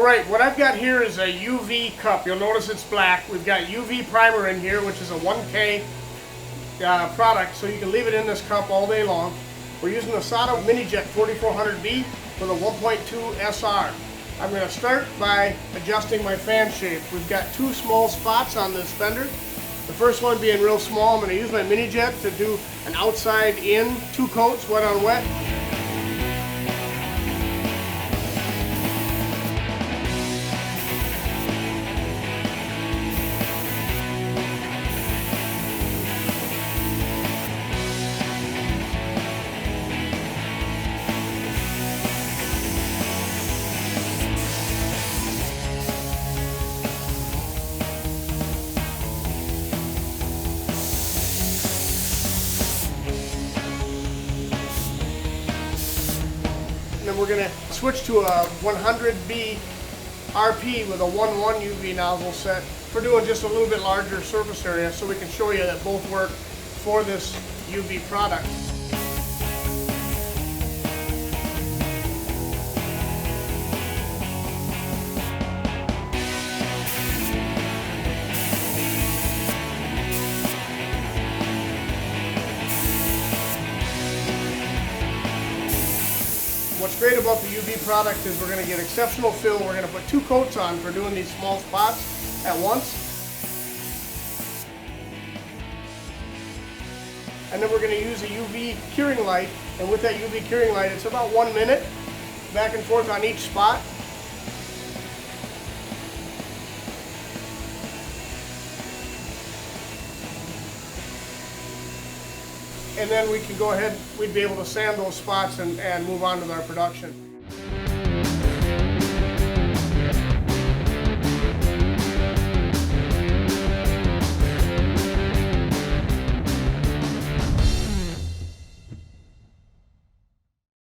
Alright, what I've got here is a UV cup. You'll notice it's black. We've got UV primer in here, which is a 1K product, so you can leave it in this cup all day long. We're using the SATAminijet 4400B with a 1.2 SR. I'm going to start by adjusting my fan shape. We've got two small spots on this fender. The first one being real small, I'm going to use my minijet to do an outside in, 2 coats, wet on wet. Then we're going to switch to a 100B RP with a 1.1 UV nozzle set for doing just a little bit larger surface area, so we can show you that both work for this UV product. What's great about the UV product is we're going to get exceptional fill. We're going to put 2 coats on for doing these small spots at once. And then we're going to use a UV curing light, and with that UV curing light, it's about 1 minute back and forth on each spot. And then we can go ahead, we'd be able to sand those spots and move on with our production.